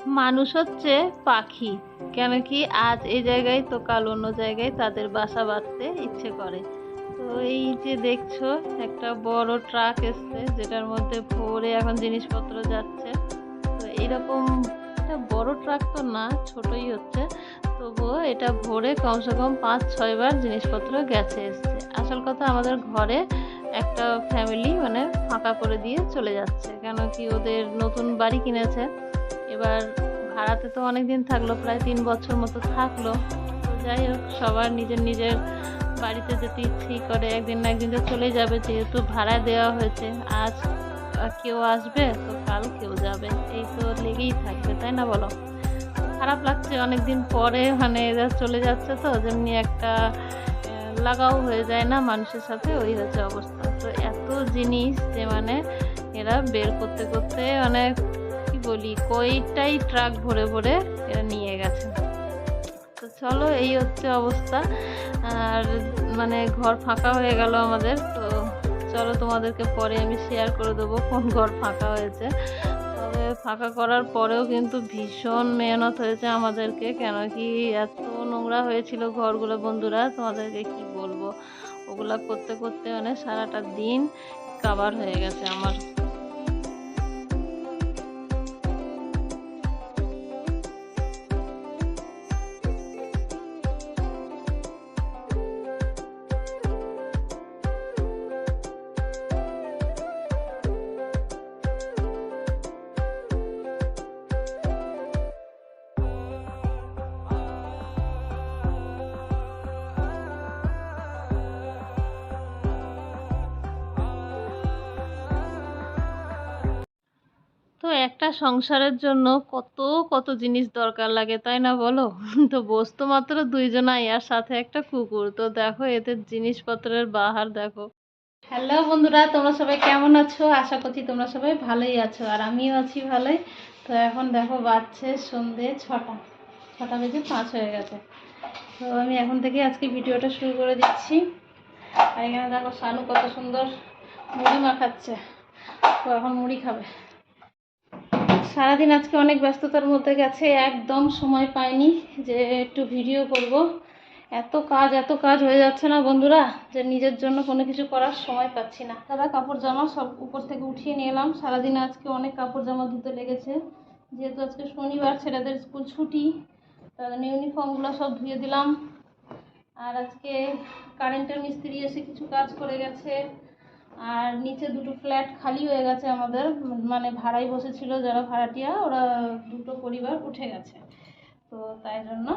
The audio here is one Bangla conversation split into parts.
মানুষ হচ্ছে পাখি, কেন কি আজ এই জায়গায় তো কাল অন্য জায়গায় তাদের বাসা বাঁধতে ইচ্ছে করে। তো এই যে দেখছো একটা বড় ট্রাক এসছে যেটার মধ্যে ভরে এখন জিনিসপত্র যাচ্ছে। তো এইরকম একটা বড় ট্রাক তো না, ছোটই হচ্ছে, তবুও এটা ভরে কমসে কম 5-6 বার জিনিসপত্র গেছে এসছে। আসল কথা আমাদের ঘরে একটা ফ্যামিলি মানে ফাঁকা করে দিয়ে চলে যাচ্ছে, কেন কি ওদের নতুন বাড়ি কিনেছে। এবার ভাড়াতে তো অনেক দিন থাকলো, প্রায় 3 বছর মতো থাকলো। তো যাই হোক, সবার নিজের নিজের বাড়িতে যেতে ইচ্ছেই করে, একদিন না একদিন তো চলে যাবে, যেহেতু ভাড়া দেওয়া হয়েছে। আজ কেউ আসবে তো কাল কেউ যাবে, এই তো লেগেই থাকবে, তাই না বলো? খারাপ লাগছে অনেকদিন পরে, মানে এরা চলে যাচ্ছে তো যেমনি একটা লাগাও হয়ে যায় না মানুষের সাথে, ওই হচ্ছে অবস্থা। তো এত জিনিস যে মানে এরা বের করতে করতে মানে কি বলি, কয়টাই ট্রাক ভরে ভরে এরা নিয়ে গেছে। তো চলো, এই হচ্ছে অবস্থা। আর মানে ঘর ফাঁকা হয়ে গেল আমাদের। তো চলো, তোমাদেরকে পরে আমি শেয়ার করে দেবো কোন ঘর ফাঁকা হয়েছে। তবে ফাঁকা করার পরেও কিন্তু ভীষণ মেহনত হয়েছে আমাদেরকে, কেন কি এত নোংরা হয়েছিল ঘরগুলো বন্ধুরা, তোমাদেরকে কি বলবো। ওগুলা করতে করতে মানে সারাটা দিন কাবার হয়ে গেছে আমার। তো একটা সংসারের জন্য কত কত জিনিস দরকার লাগে, তাই না বলো? তো বস্তু মাত্র দুইজনাই, আর সাথে একটা কুকুর। তো দেখো এদের জিনিসপত্রের বাহার দেখো। হ্যালো বন্ধুরা, তোমরা সবাই কেমন আছো? আশা করছি তোমরা সবাই ভালোই আছো, আর আমিও আছি ভালোই। তো এখন দেখো বাজছে সন্ধে 6টা বেজে 5 হয়ে গেছে। তো আমি এখন থেকে আজকে ভিডিওটা শুরু করে দিচ্ছি। আর এখানে দেখো শানু কত সুন্দর মুড়ি মাখাচ্ছে, তো এখন মুড়ি খাবে। সারাদিন আজকে অনেক ব্যস্ততার মধ্যে গেছে, একদম সময় পাইনি যে একটু ভিডিও করব। এত কাজ হয়ে যাচ্ছে না বন্ধুরা, যে নিজের জন্য কোনো কিছু করার সময় পাচ্ছি না। দাদা কাপড় জামা সব উপর থেকে উঠিয়ে নিয়ে এলাম। সারাদিন আজকে অনেক কাপড় জামা ধুতে লেগেছে, যেহেতু আজকে শনিবার, ছেলেদের স্কুল ছুটি, তাদের ইউনিফর্মগুলো সব ধুয়ে দিলাম। আর আজকে কারেন্টের মিস্ত্রি এসে কিছু কাজ করে গেছে। আর নিচে দুটো ফ্ল্যাট খালি হয়ে গেছে আমাদের, মানে ভাড়াই বসেছিল যারা ভাড়াটিয়া, ওরা দুটো পরিবার উঠে গেছে। তো তাই জন্য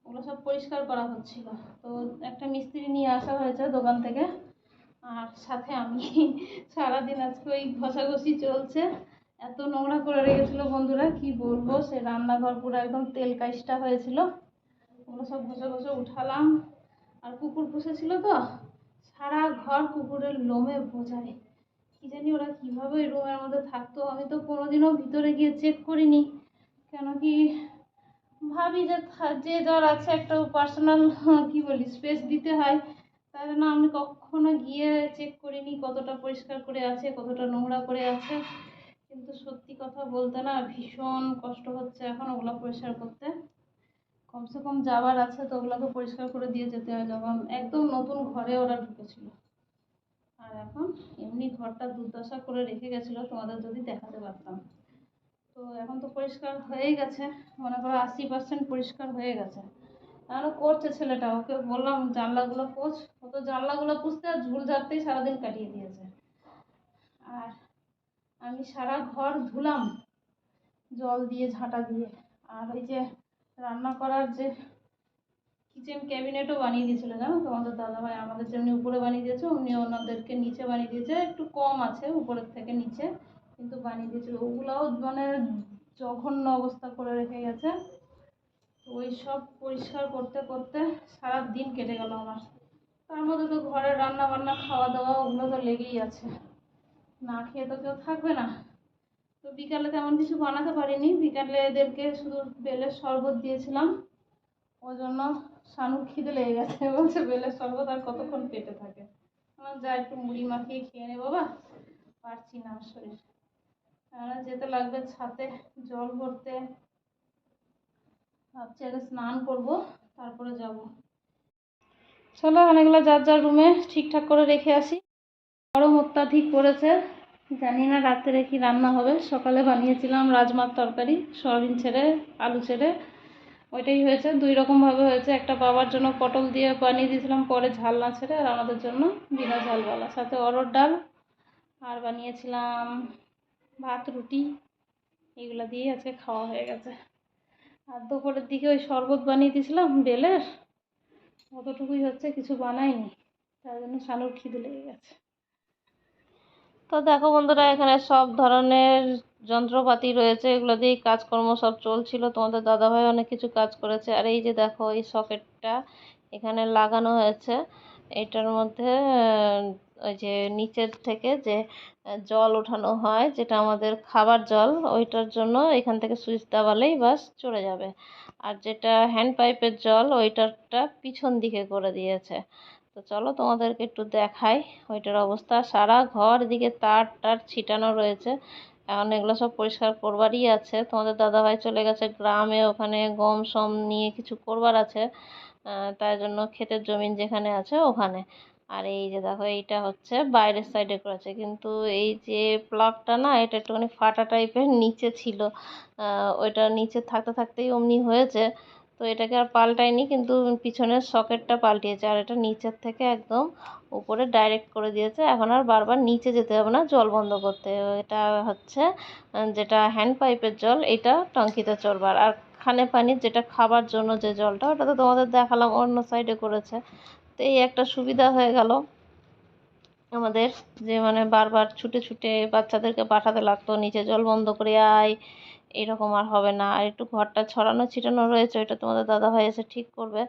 ওগুলো সব পরিষ্কার করা হচ্ছিল। তো একটা মিস্ত্রি নিয়ে আসা হয়েছে দোকান থেকে, আর সাথে আমি সারাদিন আজকে ওই ঘষাঘষি চলছে। এত নোংরা করে রেখেছিল বন্ধুরা, কি বলবো, সে রান্নাঘর পুরো একদম তেল কাইসটা হয়েছিল। ওগুলো সব ঘষে ঘষে উঠালাম। আর কুকুর পুষেছিল তো, সারা ঘর কুকুরের লোমে বোঝায়। কি জানি ওরা কিভাবে ওই রুমের মধ্যে থাকতো, আমি তো কোনোদিনও ভিতরে গিয়ে চেক করিনি, কেন কি ভাবি যে যে যার আছে একটা পার্সোনাল কি বলি স্পেস দিতে হয়, তাই জন্য আমি কখনো গিয়ে চেক করিনি কতটা পরিষ্কার করে আছে, কতটা নোংরা করে আছে। কিন্তু সত্যি কথা বলতে না, ভীষণ কষ্ট হচ্ছে এখন ওগুলো পরিষ্কার করতে। কমসে কম যাওয়ার আছে তো ওগুলোকে পরিষ্কার করে দিয়ে যেতে হয়, যখন একদম নতুন ঘরে ওরা ঢুকেছিল। আর এখন এমনি ঘরটা দুর্দশা করে রেখে গেছিলো, তোমাদের যদি দেখাতে পারতাম। তো এখন তো পরিষ্কার হয়েই গেছে, মনে করো 80% পরিষ্কার হয়ে গেছে। তাহলে করছে ছেলেটা, ওকে বললাম জানলাগুলো পোছ, ও তো জানলাগুলো পুছতে আর ঝুল ঝাড়তেই সারাদিন কাটিয়ে দিয়েছে। আর আমি সারা ঘর ধুলাম জল দিয়ে, ঝাঁটা দিয়ে। আর ওই যে রান্না করার যে কিচেন ক্যাবিনেটও বানিয়ে দিয়েছিল, জানো তো আমাদের দাদাভাই, আমাদের যেমনি উপরে বানিয়ে দিয়েছে অমনি ওনাদেরকে নিচে বানিয়ে দিয়েছে, একটু কম আছে উপরের থেকে নিচে, কিন্তু বানিয়ে দিয়েছিল। ওগুলাও মানে জঘন্য অবস্থা করে রেখে গেছে। ওই সব পরিষ্কার করতে করতে সারা দিন কেটে গেল আমার। তার মধ্যে তো ঘরের রান্না বান্না খাওয়া দাওয়া ওগুলো তো লেগেই আছে, না খেয়ে তো কেউ থাকবে না। তো বিকালে তেমন কিছু বানাতে পারিনি, বিকালে এদেরকে শুধু বেলের শরবত দিয়েছিলাম। ওই জন্য শানুর খিদে লেগে গেছে, বলছে বেলের শরবত আর কতক্ষণ পেটে থাকে। আমার যা একটু মুড়ি মাখিয়ে খেয়ে নে বাবা, পারছি না শরীর। যেতে লাগবে ছাদে জল ভরতে। ভাবছি আগে স্নান করব, তারপরে যাব। চলো অনেকগুলো যার যার রুমে ঠিকঠাক করে রেখে আসি। গরম অত্যাধিক পড়েছে, জানি না রাত্রে কি রান্না হবে। সকালে বানিয়েছিলাম রাজমার তরকারি, সয়াবিন ছেড়ে আলু ছেড়ে, ওইটাই হয়েছে। দুই রকমভাবে হয়েছে, একটা বাবার জন্য পটল দিয়ে বানিয়ে দিয়েছিলাম পরে ঝাল না ছেড়ে, আর আমাদের জন্য বিনা ঝালওয়ালা, সাথে অরহর ডাল, আর বানিয়েছিলাম ভাত রুটি। এগুলো দিয়েই আজকে খাওয়া হয়ে গেছে। আর দুপুরের দিকে ওই শরবত বানিয়ে দিয়েছিলাম বেলের, অতটুকুই হচ্ছে, কিছু বানাইনি, তার জন্য শানুর খিদে লেগে গেছে। তো দেখো বন্ধুরা, এখানে সব ধরনের যন্ত্রপাতি রয়েছে, এগুলো দিয়েই কাজকর্ম সব চলছিল। তোমাদের দাদাভাই অনেক কিছু কাজ করেছে। আর এই যে দেখো এই সকেটটা এখানে লাগানো হয়েছে, এটার মধ্যে ওই যে নিচের থেকে যে জল ওঠানো হয়, যেটা আমাদের খাবার জল, ওইটার জন্য এখান থেকে সুইচ দাবালেই বাস চলে যাবে। আর যেটা হ্যান্ড পাইপের জল, ওইটারটা পিছন দিকে করে দিয়েছে। তো চলো তোমাদেরকে একটু দেখাই ওইটার অবস্থা। সারা ঘর দিকে তার টার ছিটানো রয়েছে, এখন এগুলো সব পরিষ্কার করবারই আছে। তোমাদের দাদাভাই চলে গেছে গ্রামে, ওখানে গম সম নিয়ে কিছু করবার আছে, তাই জন্য ক্ষেতের জমিন যেখানে আছে ওখানে। আর এই যে দেখো এইটা হচ্ছে বাইরের সাইডে করেছে, কিন্তু এই যে প্লাগটা না, এটা একটুখানি ফাটা টাইপের নিচে ছিল, ওইটা নিচে থাকতে থাকতেই অমনি হয়েছে। তো এটাকে আর পাল্টায়নি, কিন্তু পিছনের সকেটটা পাল্টিয়েছে, আর এটা নিচের থেকে একদম উপরে ডাইরেক্ট করে দিয়েছে। এখন আর বারবার নিচে যেতে হবে না জল বন্ধ করতে। এটা হচ্ছে যেটা হ্যান্ড পাইপের জল, এটা টঙ্কিতে চলবার। আর খানে পানির যেটা খাবার জন্য যে জলটা, ওটা তো তোমাদের দেখালাম অন্য সাইডে করেছে। তো এই একটা সুবিধা হয়ে গেল আমাদের, যে মানে বারবার ছুটে ছুটে বাচ্চাদেরকে পাঠাতে লাগতো নিচে জল বন্ধ করে আয়, এরকম আর হবে না। আর একটু ঘরটা ছড়ানো ছিটানো রয়েছে, ওইটা তোমাদের দাদাভাই এসে ঠিক করবে।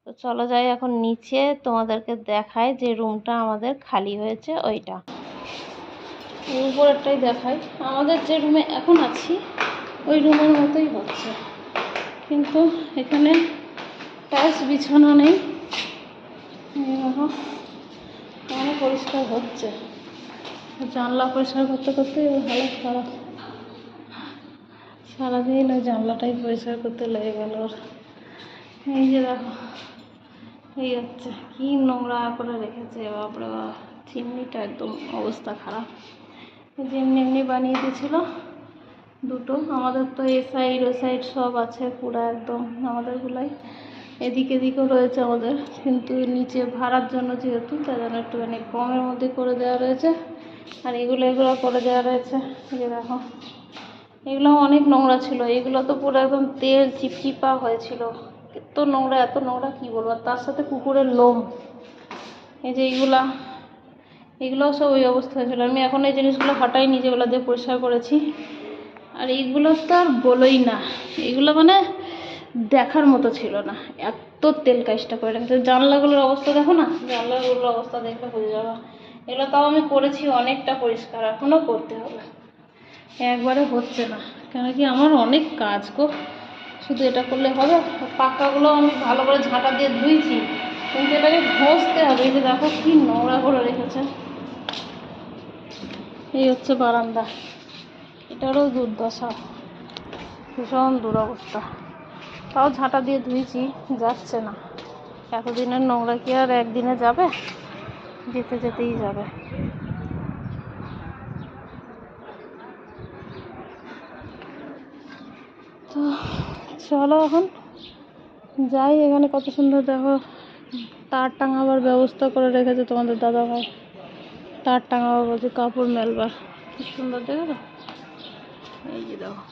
তো চলো যাই এখন নিচে, তোমাদেরকে দেখায় যে রুমটা আমাদের খালি হয়েছে ওইটা। উপরেরটাই দেখাই। আমাদের যে রুমে এখন আছি ওই রুমের মতোই হচ্ছে, কিন্তু এখানে টাইলস বিছানো নেই। অনেক পরিষ্কার হচ্ছে, জানলা পরিষ্কার করতে করতে হালত খারাপ। সারাদিন ওই জানলাটাই পরিষ্কার করতে লেগে গেল ওর। এই যে দেখো এই হচ্ছে, কি নোংরা করে রেখেছে বাপরে বাপ। চিমনিটা একদম অবস্থা খারাপ, যে এমনি এমনি বানিয়ে দিয়েছিল দুটো। আমাদের তো এ সাইড ও সাইড সব আছে পুরো একদম আমাদেরগুলাই, এদিক এদিকেও রয়েছে আমাদের, কিন্তু নিচে ভাড়ার জন্য যেহেতু, তাই জন্য একটুখানি কমের মধ্যে করে দেওয়া রয়েছে। আর এগুলো করে দেওয়া রয়েছে। এই দেখো এগুলো অনেক নোংরা ছিল, এগুলো তো পুরো একদম তেল চিপচিপা হয়েছিল, এত নোংরা এত নোংরা কী বলবো। তার সাথে কুকুরের লোম, এই যে এগুলোও সব ওই অবস্থা হয়েছিল। আমি এখন এই জিনিসগুলো হটাইনি, যেগুলো দিয়ে পরিষ্কার করেছি। আর এইগুলো তো আর বলোই না, এগুলো মানে দেখার মতো ছিল না, এত তেল কাজটা করে রেখেছে। জানলাগুলোর অবস্থা দেখো না, জানলাগুলোর অবস্থা দেখলে বুঝে যাবে। এগুলো তাও আমি করেছি অনেকটা পরিষ্কার, এখনও করতে হবে, একবারে হচ্ছে না। কেন কি আমার অনেক কাজ গো, শুধু এটা করলে হবে? পাকাগুলো আমি ভালো করে ঝাঁটা দিয়ে ধুইছি, কিন্তু এটাকে ঘষতে হবে। এই যে দেখো কি নোংরা করে রেখেছে। এই হচ্ছে বারান্দা, এটারও দুর্দশা, ভীষণ দুরবস্থা। তাও ঝাঁটা দিয়ে ধুইছি, যাচ্ছে না। এতদিনের নোংরা কি আর একদিনে যাবে? যেতে যেতেই যাবে। তো চলো এখন যাই। এখানে কত সুন্দর দেখো তার টাঙাবার ব্যবস্থা করে রেখেছে তোমাদের দাদাভাই। তার টাঙাবার বলছে কাপড় মেলবার, কি সুন্দর দেখো। এই যে দেখো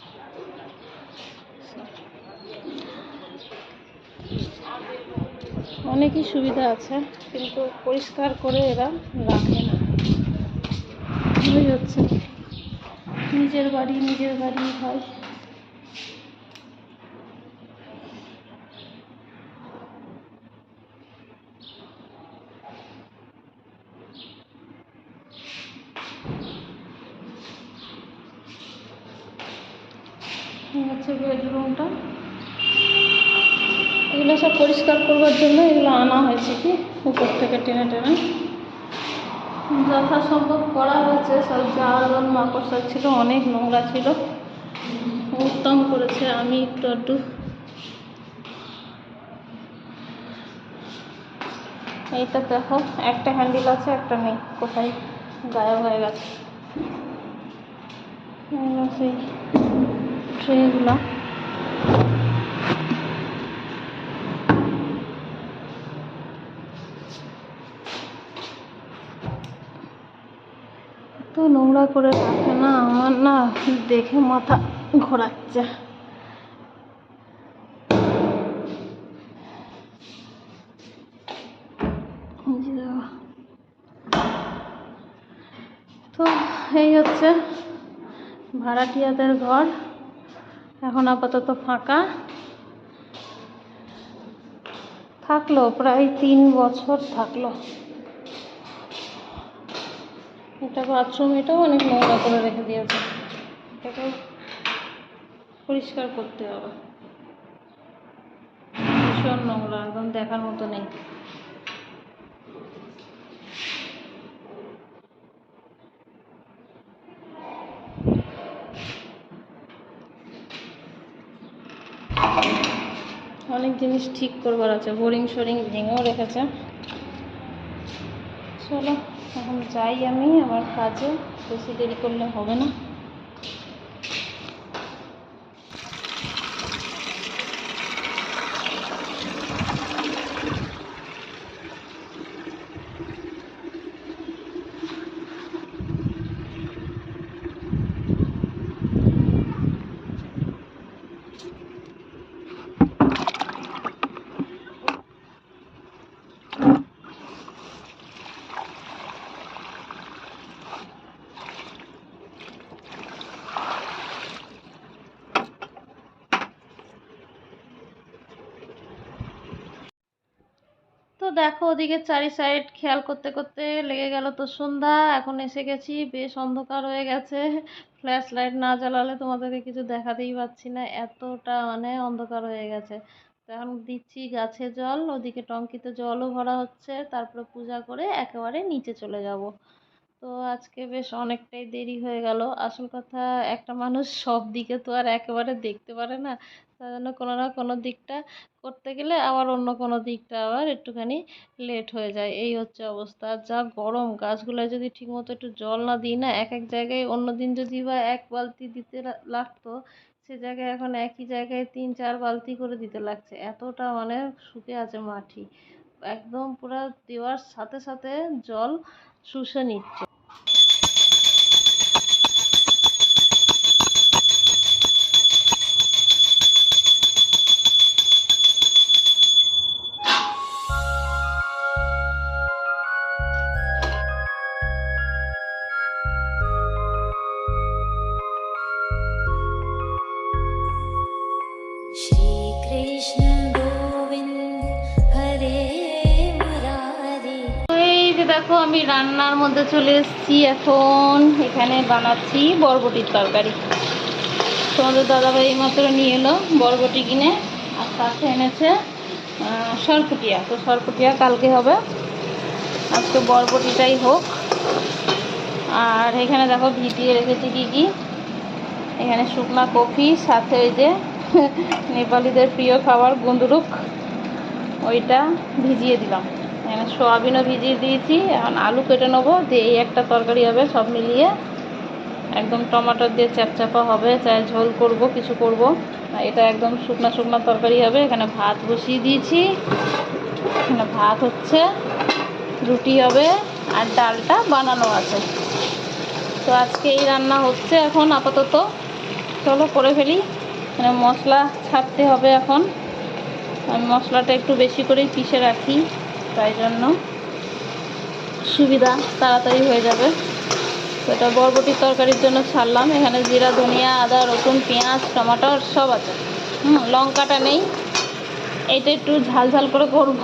অনেকই সুবিধা আছে, কিন্তু পরিষ্কার করে এরা রাখে না। ওই হচ্ছে নিজের বাড়ি হয়। হচ্ছে বেডরুমটা, এগুলো সব পরিষ্কার করবার জন্য এগুলো আনা হয়েছে কি উপর থেকে টেনে টেনে। যথাসম্ভব করা হয়েছে। সব জাল মাকড়সা ছিল, অনেক নোংরা ছিল, উত্তম করেছে। আমি একটু একটু এইটা দেখো, একটা হ্যান্ডেল আছে, একটা নেই, কোথায় গায়েব হয়ে গেছে। সেই ট্রেগুলো তো নোংরা করে রাখে না, আমার না দেখে মাথা ঘোরাচ্ছে। তো এই হচ্ছে ভাড়াটিয়াদের ঘর, এখন আপাতত ফাঁকা। থাকলো প্রায় 3 বছর থাকলো। এটা বাথরুম, এটাও অনেক নোংরা করে রেখে দিয়েছে, এটাকেও পরিষ্কার করতে হবে। ভীষণ নোংরা, একদম দেখার মতো নেই। অনেক জিনিস ঠিক করবার আছে, বোরিং শোরিং ভেঙেও রেখেছে। চলো এখন যাই আমি আমার কাজে, বেশি দেরি করলে হবে না। তো দেখো, ওদিকে চারি সাইড খেয়াল করতে করতে লেগে গেল তো সন্ধ্যা। এখন এসে গেছি, বেশ অন্ধকার হয়ে গেছে। ফ্ল্যাশ লাইট না জ্বালালে তোমাদেরকে কিছু দেখাতেই পাচ্ছি না, এতটা মানে অন্ধকার হয়ে গেছে। তো এখন দিচ্ছি গাছে জল, ওদিকে টঙ্কিতে জলও ভরা হচ্ছে, তারপরে পূজা করে একেবারে নিচে চলে যাব। তো আজকে বেশ অনেকটাই দেরি হয়ে গেল। আসল কথা, একটা মানুষ সব দিকে তো আর একেবারে দেখতে পারে না, তার জন্য কোনো না কোনো দিকটা করতে গেলে আবার অন্য কোনো দিকটা আবার একটুখানি লেট হয়ে যায়। এই হচ্ছে অবস্থা। আর যা গরম, গাছগুলোয় যদি ঠিকমতো একটু জল না দিই না, এক এক জায়গায় অন্য দিন যদি বা 1 বালতি দিতে লাগতো, সে জায়গায় এখন একই জায়গায় 3-4 বালতি করে দিতে লাগছে, এতটা মানে শুকে আছে মাটি। একদম পুরা দেওয়ার সাথে সাথে জল শুষে নিচ্ছে। দেখো, আমি রান্নার মধ্যে চলে এসেছি। এখন এখানে বানাচ্ছি বরবটির তরকারি। তোমাদের দাদাভাই এইমাত্র নিয়ে এলো বরবটি কিনে, আর সাথে এনেছে সরপুটিয়া। তো সরপুটিয়া কালকে হবে, আজকে বরবটিটাই হোক। আর এখানে দেখো ভিজিয়ে রেখেছি কী কী। এখানে শুকনা কফি, সাথে ওই যে নেপালিদের প্রিয় খাবার গুন্দরুক, ওইটা ভিজিয়ে দিলাম। এখানে সোয়াবিনও ভিজিয়ে দিয়েছি। এখন আলু কেটে নেবো, দিয়ে এই একটা তরকারি হবে সব মিলিয়ে, একদম টমেটো দিয়ে চ্যাপচ্যাপা হবে, চাই ঝোল করব কিছু করব। এটা একদম শুকনো শুকনো তরকারি হবে। এখানে ভাত বসিয়ে দিয়েছি, এখানে ভাত হচ্ছে, রুটি হবে, আর ডালটা বানানো আছে। তো আজকে এই রান্না হচ্ছে এখন আপাতত। চলো করে ফেলি। মানে মশলা ছাড়তে হবে এখন, আমি মশলাটা একটু বেশি করেই পিষে রাখি, তাই জন্য সুবিধা, তাড়াতাড়ি হয়ে যাবে। তো এটা বরবটির তরকারির জন্য ছাড়লাম। এখানে জিরা, ধনিয়া, আদা, রসুন, পেঁয়াজ, টমাটোর সব আছে। লঙ্কাটা নেই, এইটা একটু ঝাল ঝাল করে করব।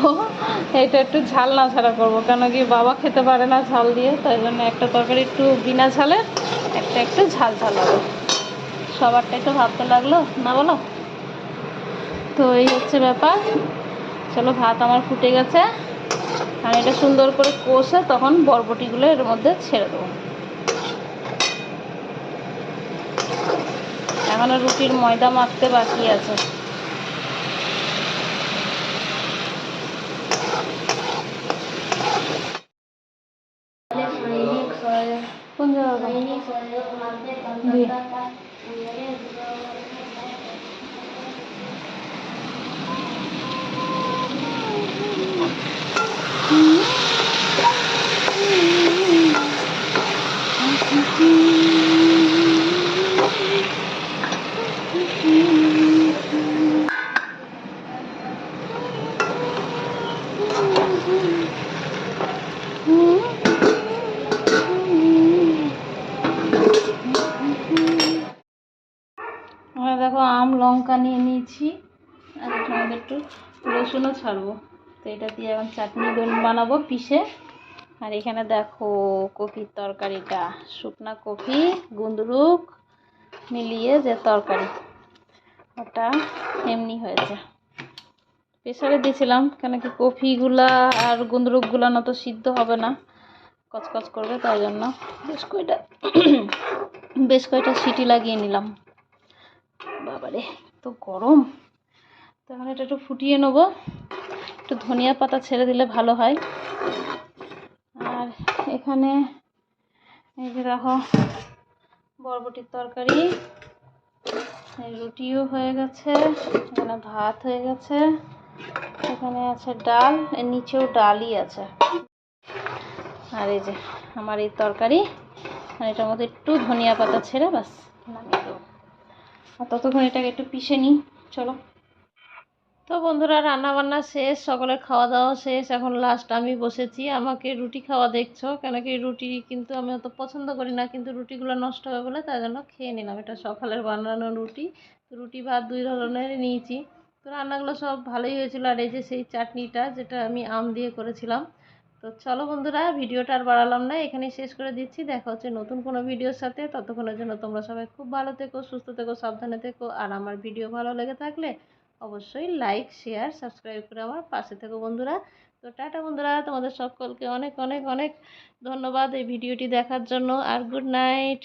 এইটা একটু ঝাল না ছাড়া করব, কেন কি বাবা খেতে পারে না ঝাল দিয়ে, তাই জন্য একটা তরকারি একটু বিনা ঝালে, একটা একটু ঝাল ঝাল হবে। সবারটা একটু ভাবতে লাগলো না, বলো? তো এই হচ্ছে ব্যাপার। চলো, ভাত আমার ফুটে গেছে, আর এটা সুন্দর করে কষে তখন বরবটিগুলো এর মধ্যে ছেড়ে দেবো। এখনো রুটির ময়দা মাখতে বাকি আছে। কোন জায়গা? আমরা দেখো আম লঙ্কা নিয়ে নিয়েছি, আর এখানে একটু রসুনও ছাড়বো। তো এটা দিয়ে এখন চাটনি বানাবো পিষে। আর এখানে দেখো কপির তরকারিটা, শুকনা কপি গুন্দরুক মিলিয়ে যে তরকারি, ওটা এমনি হয়েছে। প্রেসারে দিয়েছিলাম কেন কি কপিগুলা আর গুন্দরুকগুলা না তো সিদ্ধ হবে না, কচকচ করবে, তাই জন্য বেশ কয়টা সিটি লাগিয়ে নিলাম। বাবারে তো গরম। তো এখন এটা একটু ফুটিয়ে নেবো, একটু ধনিয়া পাতা ছেড়ে দিলে ভালো হয়। আর এখানে এই যে দেখো বরবটির তরকারি, রুটিও হয়ে গেছে, এখানে ভাত হয়ে গেছে, এখানে আছে ডাল, এর নিচেও ডালই আছে। আর এই যে আমার এই তরকারি, আর এটার মধ্যে একটু ধনিয়া পাতা ছেড়ে ব্যাস নামিয়ে দেবো। আর ততক্ষণ এটাকে একটু পিষে নিই, চলো। তো বন্ধুরা রান্না বান্না শেষ, সকলের খাওয়া দাওয়া শেষ, এখন লাস্ট আমি বসেছি। আমাকে রুটি খাওয়া দেখছো, কেন কি রুটি কিন্তু আমি অত পছন্দ করি না, কিন্তু রুটিগুলো নষ্ট হবে বলে তাই জন্য খেয়ে নিলাম। এটা সকালের বানানো রুটি, রুটি ভাত দুই ধরনের নিয়েছি। তো রান্নাগুলো সব ভালোই হয়েছিল। আর এই যে সেই চাটনিটা যেটা আমি আম দিয়ে করেছিলাম। তো চলো বন্ধুরা, ভিডিওটা আর বাড়ালাম না, এখানেই শেষ করে দিচ্ছি। দেখা হচ্ছে নতুন কোনো ভিডিওর সাথে। ততক্ষণের জন্য তোমরা সবাই খুব ভালো থেকো, সুস্থ থেকো, সাবধানে থেকো। আর আমার ভিডিও ভালো লেগে থাকলে অবশ্যই লাইক শেয়ার সাবস্ক্রাইব করে আমার পাশে থেকো বন্ধুরা। তো টাটা বন্ধুরা, তোমাদের সকলকে অনেক অনেক অনেক ধন্যবাদ এই ভিডিওটি দেখার জন্য। আর গুড নাইট।